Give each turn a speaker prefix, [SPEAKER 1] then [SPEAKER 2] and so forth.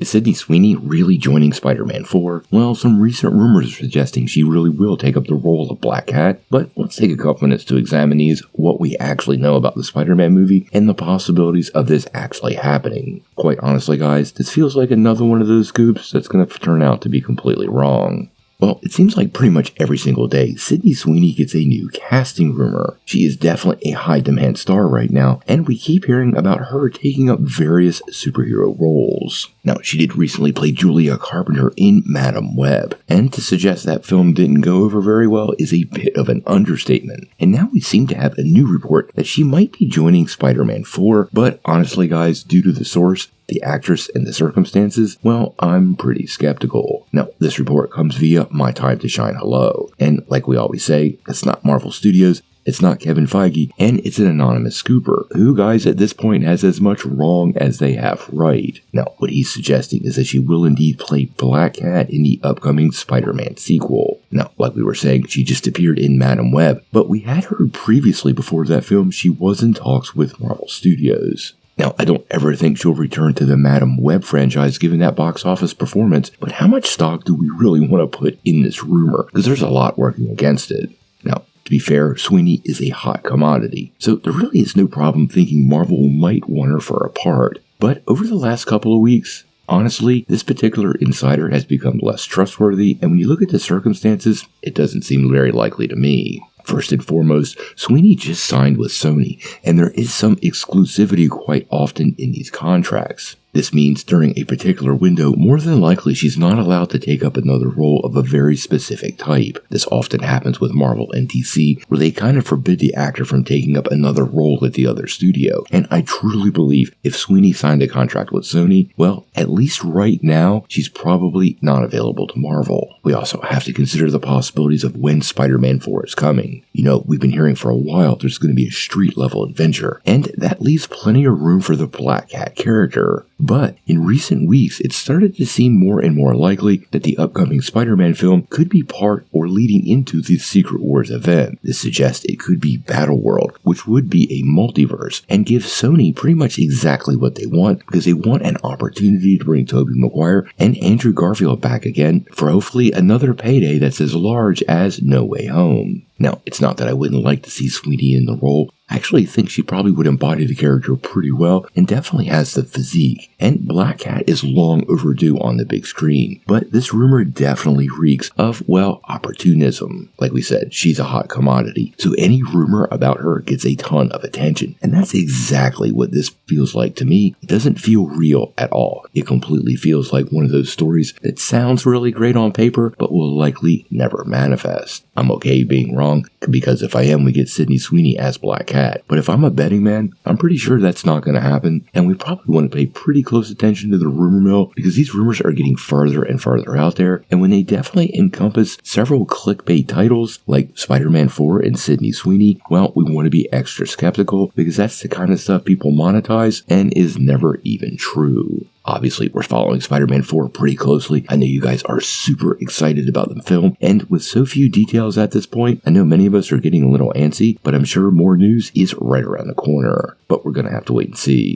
[SPEAKER 1] Is Sydney Sweeney really joining Spider-Man 4? Well, some recent rumors are suggesting she really will take up the role of Black Cat, but let's take a couple minutes to examine what we actually know about the Spider-Man movie, and the possibilities of this actually happening. Quite honestly, guys, this feels like another one of those scoops that's going to turn out to be completely wrong. Well, it seems like pretty much every single day, Sydney Sweeney gets a new casting rumor. She is definitely a high-demand star right now, and we keep hearing about her taking up various superhero roles. Now, she did recently play Julia Carpenter in Madam Web, and to suggest that film didn't go over very well is a bit of an understatement. And now we seem to have a new report that she might be joining Spider-Man 4, but honestly, guys, due to the source, the actress, and the circumstances, well, I'm pretty skeptical. Now, this report comes via My Time to Shine Hello, and like we always say, it's not Marvel Studios, it's not Kevin Feige, and it's an anonymous scooper, who, guys, at this point has as much wrong as they have right. Now, what he's suggesting is that she will indeed play Black Cat in the upcoming Spider-Man sequel. Now, like we were saying, she just appeared in Madam Web, but we had heard previously before that film she was in talks with Marvel Studios. Now, I don't ever think she'll return to the Madam Web franchise given that box office performance, but how much stock do we really want to put in this rumor? Because there's a lot working against it. Now, to be fair, Sweeney is a hot commodity, so there really is no problem thinking Marvel might want her for a part. But over the last couple of weeks, honestly, this particular insider has become less trustworthy, and when you look at the circumstances, it doesn't seem very likely to me. First and foremost, Sweeney just signed with Sony, and there is some exclusivity quite often in these contracts. This means during a particular window, more than likely she's not allowed to take up another role of a very specific type. This often happens with Marvel and DC, where they kind of forbid the actor from taking up another role at the other studio. And I truly believe if Sweeney signed a contract with Sony, well, at least right now, she's probably not available to Marvel. We also have to consider the possibilities of when Spider-Man 4 is coming. You know, we've been hearing for a while there's going to be a street-level adventure, and that leaves plenty of room for the Black Cat character. But in recent weeks, it started to seem more and more likely that the upcoming Spider-Man film could be part or leading into the Secret Wars event. This suggests it could be Battleworld, which would be a multiverse, and give Sony pretty much exactly what they want, because they want an opportunity to bring Tobey Maguire and Andrew Garfield back again for hopefully another payday that's as large as No Way Home. Now, it's not that I wouldn't like to see Sweeney in the role. I actually think she probably would embody the character pretty well and definitely has the physique. And Black Cat is long overdue on the big screen. But this rumor definitely reeks of, well, opportunism. Like we said, she's a hot commodity. So any rumor about her gets a ton of attention. And that's exactly what this feels like to me. It doesn't feel real at all. It completely feels like one of those stories that sounds really great on paper, but will likely never manifest. I'm okay being wrong, because if I am, we get Sydney Sweeney as Black Cat. But if I'm a betting man, I'm pretty sure that's not going to happen, and we probably want to pay pretty close attention to the rumor mill, because these rumors are getting further and further out there, and when they definitely encompass several clickbait titles like Spider-Man 4 and Sydney Sweeney, well, we want to be extra skeptical, because that's the kind of stuff people monetize and is never even true. Obviously, we're following Spider-Man 4 pretty closely. I know you guys are super excited about the film, and with so few details at this point, I know many of us are getting a little antsy, but I'm sure more news is right around the corner. But we're gonna have to wait and see.